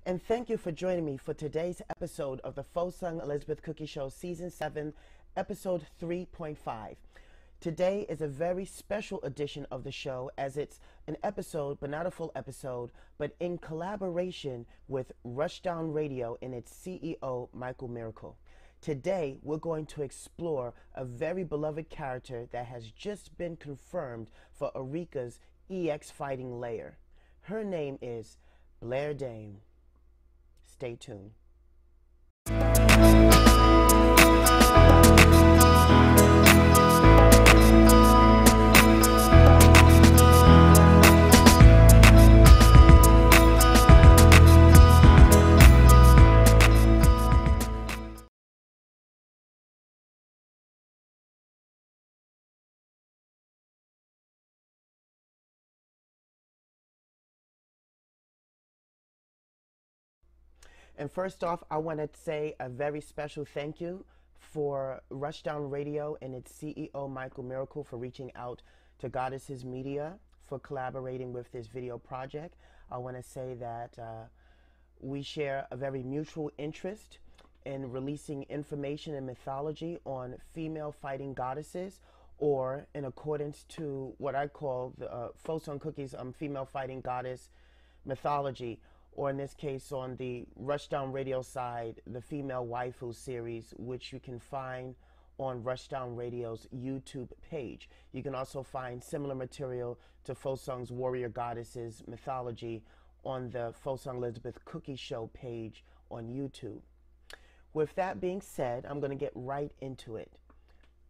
and thank you for joining me for today's episode of the Fo-Sung Elizabeth Cookye Show Season 7, Episode 3.5. Today is a very special edition of the show, as it's an episode, but not a full episode, but in collaboration with Rushdown Radio and its CEO, Michael Miracle. Today, we're going to explore a very beloved character that has just been confirmed for ARIKA's EX fighting layer. Her name is Blair Dame. Stay tuned. And first off, I want to say a very special thank you for Rushdown Radio and its CEO, Michael Miracle, for reaching out to Goddesses Media for collaborating with this video project. I want to say that we share a very mutual interest in releasing information and mythology on female fighting goddesses, or in accordance to what I call the Fo-Sung Cookye's female fighting goddess mythology, or in this case on the Rushdown Radio side, the Female Waifu series, which you can find on Rushdown Radio's YouTube page. You can also find similar material to Fo-Sung's Warrior Goddesses mythology on the Fo-Sung Elizabeth Cookye Show page on YouTube. With that being said, I'm going to get right into it.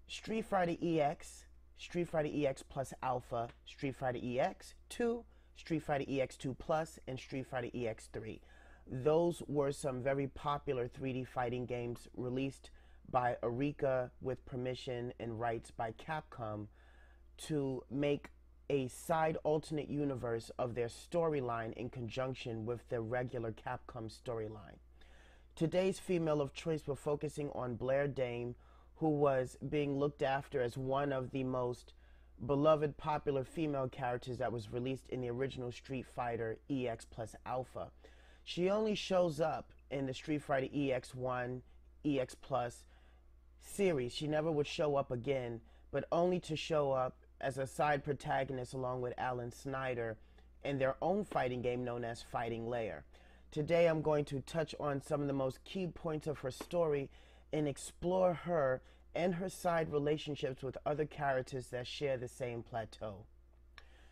Street Fighter EX, Street Fighter EX Plus Alpha, Street Fighter EX 2, Street Fighter EX2 Plus, and Street Fighter EX3. Those were some very popular 3D fighting games released by ARIKA with permission and rights by Capcom to make a side alternate universe of their storyline in conjunction with the regular Capcom storyline. Today's female of choice, we're focusing on Blair Dame, who was being looked after as one of the most beloved popular female characters that was released in the original Street Fighter EX Plus Alpha. She only shows up in the Street Fighter EX1, EX Plus series. She never would show up again, but only to show up as a side protagonist along with Alan Snyder in their own fighting game known as Fighting Layer. Today I'm going to touch on some of the most key points of her story and explore her and her side relationships with other characters that share the same plateau.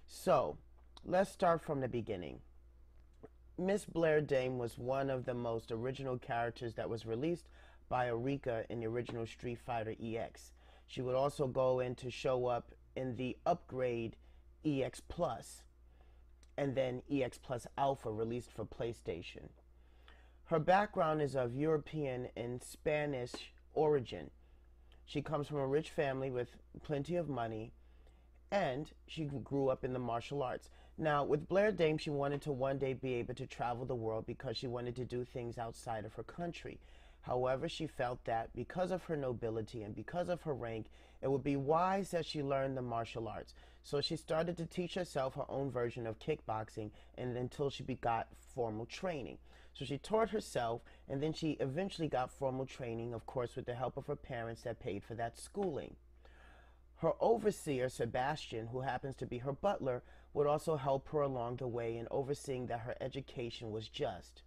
So, let's start from the beginning. Miss Blair Dame was one of the most original characters that was released by ARIKA in the original Street Fighter EX. She would also go in to show up in the upgrade EX Plus, and then EX Plus Alpha released for PlayStation. Her background is of European and Spanish origin. She comes from a rich family with plenty of money, and she grew up in the martial arts. Now, with Blair Dame, she wanted to one day be able to travel the world because she wanted to do things outside of her country. However, she felt that because of her nobility and because of her rank, it would be wise that she learn the martial arts. So she started to teach herself her own version of kickboxing, and until she got formal training. So she taught herself, and then she eventually got formal training, of course, with the help of her parents that paid for that schooling. Her overseer, Sebastian, who happens to be her butler, would also help her along the way in overseeing that her education was just.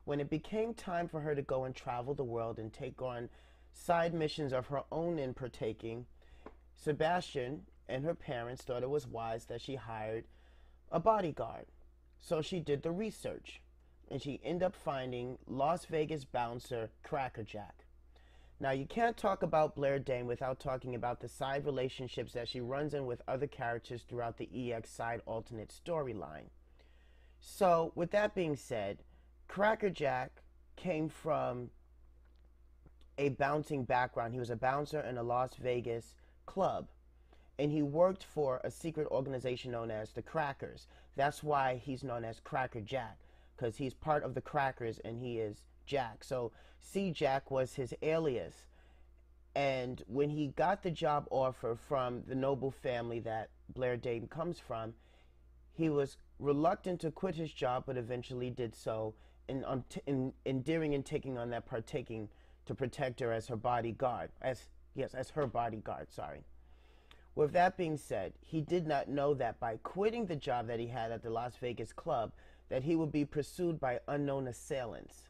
When it became time for her to go and travel the world and take on side missions of her own in partaking, Sebastian and her parents thought it was wise that she hired a bodyguard. So she did the research, and she ended up finding Las Vegas bouncer Crackerjack. Now, you can't talk about Blair Dame without talking about the side relationships that she runs in with other characters throughout the EX side alternate storyline. So, with that being said, Crackerjack came from a bouncing background. He was a bouncer in a Las Vegas club, and he worked for a secret organization known as the Crackers. That's why he's known as Crackerjack, because he's part of the Crackers and he is Jack. So C-Jack was his alias. And when he got the job offer from the noble family that Blair Dame comes from, he was reluctant to quit his job, but eventually did so endearing and taking on that partaking to protect her as her bodyguard, as her bodyguard, sorry. With that being said, he did not know that by quitting the job that he had at the Las Vegas club, that he would be pursued by unknown assailants.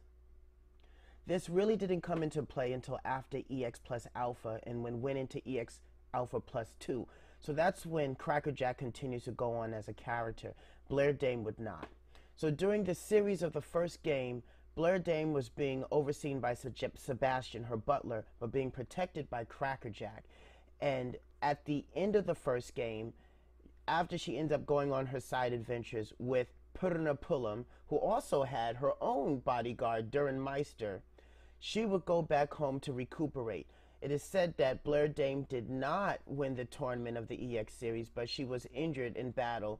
This really didn't come into play until after EX plus Alpha and when went into EX Alpha plus 2. So that's when Crackerjack continues to go on as a character. Blair Dame would not. So during the series of the first game, Blair Dame was being overseen by Sebastian, her butler, but being protected by Crackerjack. And at the end of the first game, after she ends up going on her side adventures with Purna Pullum, who also had her own bodyguard, Durin Meister, she would go back home to recuperate. It is said that Blair Dame did not win the tournament of the EX series, but she was injured in battle.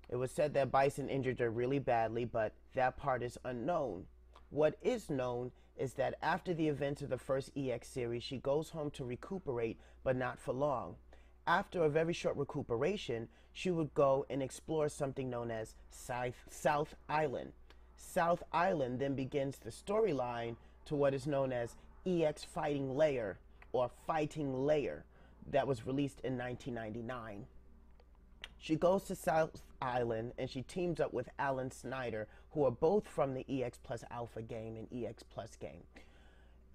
It was said that Bison injured her really badly, but that part is unknown. What is known is that after the events of the first EX series, she goes home to recuperate, but not for long. After a very short recuperation, she would go and explore something known as South Island. South Island then begins the storyline to what is known as EX Fighting Layer, or Fighting Layer, that was released in 1999. She goes to South Island and she teams up with Alan Snyder, who are both from the EX plus Alpha game and EX plus game.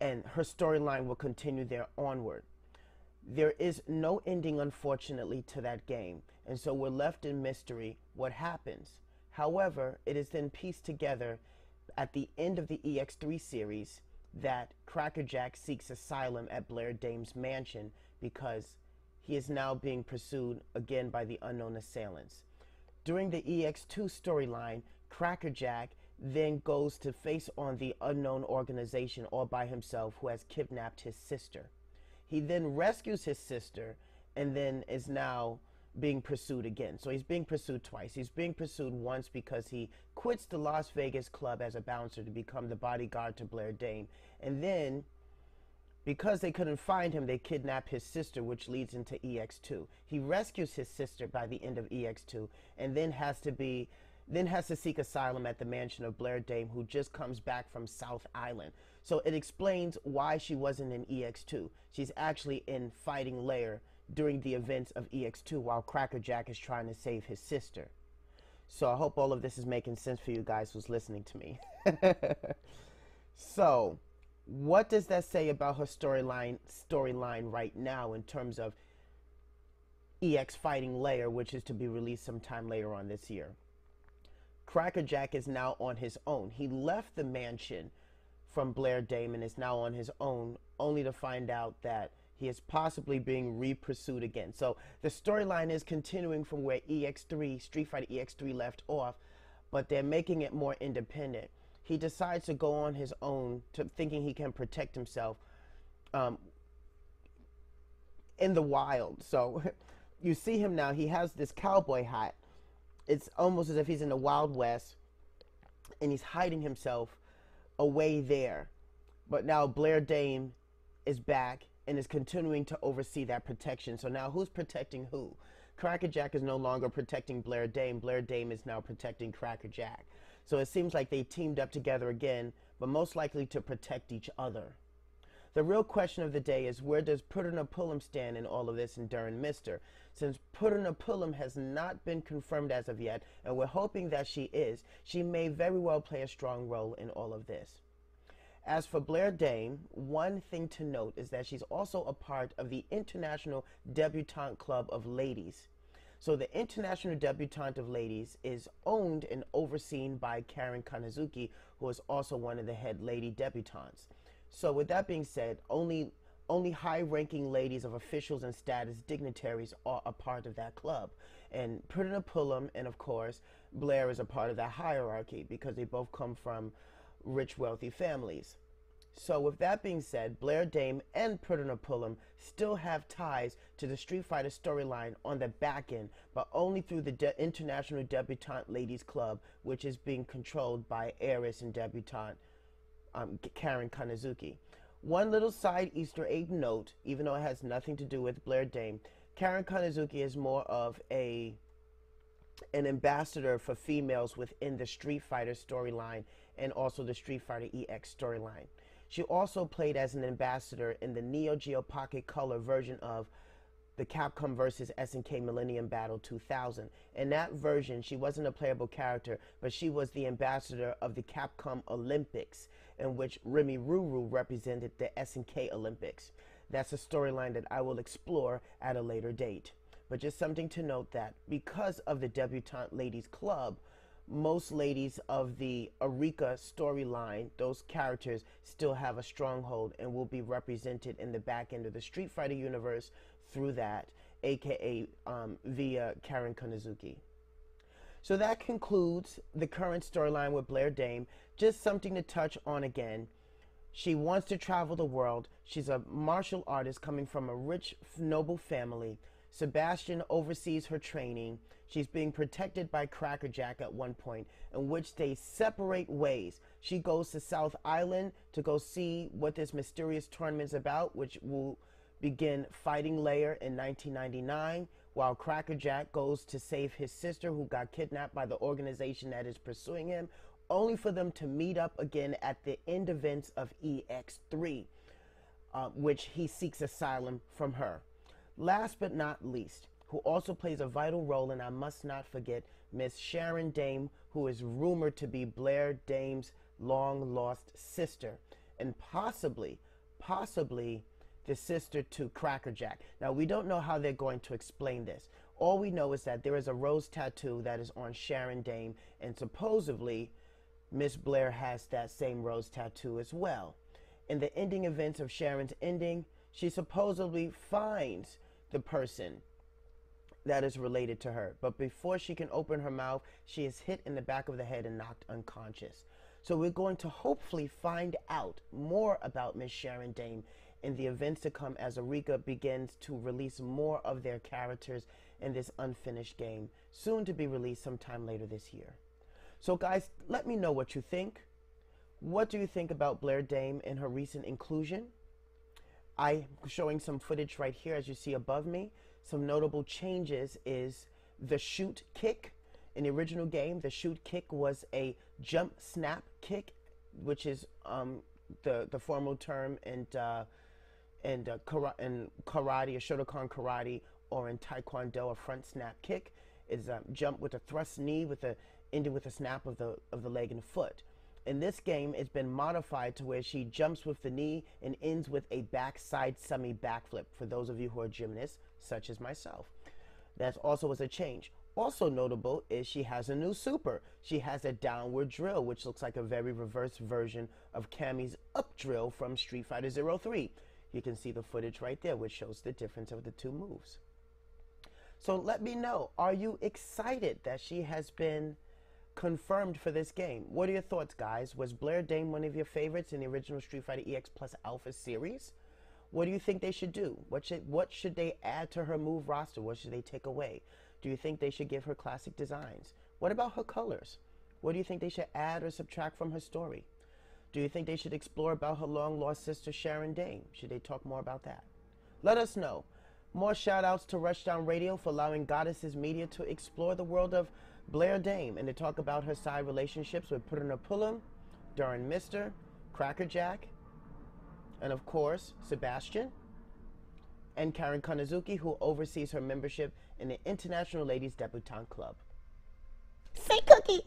And her storyline will continue there onward. There is no ending, unfortunately, to that game, and so we're left in mystery what happens. However, it is then pieced together at the end of the EX3 series that Crackerjack seeks asylum at Blair Dame's mansion because he is now being pursued again by the unknown assailants. During the EX2 storyline, Crackerjack then goes to face on the unknown organization all by himself who has kidnapped his sister. He then rescues his sister and then is now being pursued again. So he's being pursued twice. He's being pursued once because he quits the Las Vegas club as a bouncer to become the bodyguard to Blair Dame. And then, because they couldn't find him, they kidnap his sister, which leads into EX2. He rescues his sister by the end of EX2 and then has to seek asylum at the mansion of Blair Dame, who just comes back from South Island. So it explains why she wasn't in EX2. She's actually in Fighting Layer during the events of EX2 while Crackerjack is trying to save his sister. So I hope all of this is making sense for you guys who's listening to me. So what does that say about her storyline right now in terms of EX Fighting Layer, which is to be released sometime later on this year? Crackerjack is now on his own. He left the mansion from Blair Dame and is now on his own, only to find out that he is possibly being re-pursued again. So the storyline is continuing from where EX3, Street Fighter EX3 left off, but they're making it more independent. He decides to go on his own, thinking he can protect himself in the wild. So you see him now, he has this cowboy hat. It's almost as if he's in the Wild West and he's hiding himself away there. But now Blair Dame is back and is continuing to oversee that protection. So now who's protecting who? Crackerjack is no longer protecting Blair Dame. Blair Dame is now protecting Crackerjack. So it seems like they teamed up together again, but most likely to protect each other. The real question of the day is, where does Purna Pullum stand in all of this in Durin Mister? Since Purna Pullum has not been confirmed as of yet, and we're hoping that she is, she may very well play a strong role in all of this. As for Blair Dame, one thing to note is that she's also a part of the International Debutante Club of Ladies. So the International Debutante of Ladies is owned and overseen by Karen Kanazuki, who is also one of the head lady debutantes. So with that being said, only high-ranking ladies of officials and status dignitaries are a part of that club. And Purna Pullum and, of course, Blair is a part of that hierarchy because they both come from rich, wealthy families. So with that being said, Blair Dame and Purna Pullum still have ties to the Street Fighter storyline on the back end, but only through the International Debutante Ladies Club, which is being controlled by heiress and debutante Karen Kanazuki. One little side Easter egg note, even though it has nothing to do with Blair Dame, Karen Kanazuki is more of a an ambassador for females within the Street Fighter storyline and also the Street Fighter EX storyline. She also played as an ambassador in the Neo Geo Pocket Color version of the Capcom vs. SNK Millennium Battle 2000. In that version, she wasn't a playable character, but she was the ambassador of the Capcom Olympics, in which Remy Ruru represented the SNK Olympics. That's a storyline that I will explore at a later date. But just something to note that because of the Debutante Ladies Club, most ladies of the ARIKA storyline, those characters still have a stronghold and will be represented in the back end of the Street Fighter universe through that, aka via Karen Konazuki. So that concludes the current storyline with Blair Dame. Just something to touch on again. She wants to travel the world. She's a martial artist coming from a rich, noble family. Sebastian oversees her training. She's being protected by Crackerjack at one point, in which they separate ways. She goes to South Island to go see what this mysterious tournament is about, which will begin Fighting Layer in 1999, while Crackerjack goes to save his sister who got kidnapped by the organization that is pursuing him, only for them to meet up again at the end events of EX3, which he seeks asylum from her. Last but not least, who also plays a vital role, and I must not forget, Miss Sharon Dame, who is rumored to be Blair Dame's long-lost sister, and possibly the sister to Crackerjack. Now, we don't know how they're going to explain this. All we know is that there is a rose tattoo that is on Sharon Dame, and supposedly Miss Blair has that same rose tattoo as well. In the ending events of Sharon's ending, she supposedly finds the person that is related to her, but before she can open her mouth, she is hit in the back of the head and knocked unconscious. So we're going to hopefully find out more about Miss Sharon Dame in the events to come as ARIKA begins to release more of their characters in this unfinished game, soon to be released sometime later this year. So guys, let me know what you think. What do you think about Blair Dame and her recent inclusion? I'm showing some footage right here, as you see above me. Some notable changes is the shoot kick. In the original game, the shoot kick was a jump snap kick, which is the formal term in karate or Shotokan karate, or in Taekwondo, a front snap kick is a jump with a thrust knee ending with a snap of the leg and foot. In this game, it's been modified to where she jumps with the knee and ends with a backside semi backflip for those of you who are gymnasts, such as myself. That also was a change. Also notable is she has a new super. She has a downward drill, which looks like a very reverse version of Cammy's up drill from Street Fighter 03. You can see the footage right there, which shows the difference of the two moves. So let me know, are you excited that she has been confirmed for this game? What are your thoughts, guys? Was Blair Dame one of your favorites in the original Street Fighter EX plus Alpha series? What do you think they should do? What should they add to her move roster? What should they take away? Do you think they should give her classic designs? What about her colors? What do you think they should add or subtract from her story? Do you think they should explore about her long-lost sister Sharon Dame? Should they talk more about that? Let us know. More shout-outs to Rushdown Radio for allowing Goddesses Media to explore the world of Blair Dame and to talk about her side relationships with Purna Pullum, Darren Mister, Crackerjack, and of course, Sebastian, and Karen Konazuki, who oversees her membership in the International Ladies Debutante Club. Say Cookie!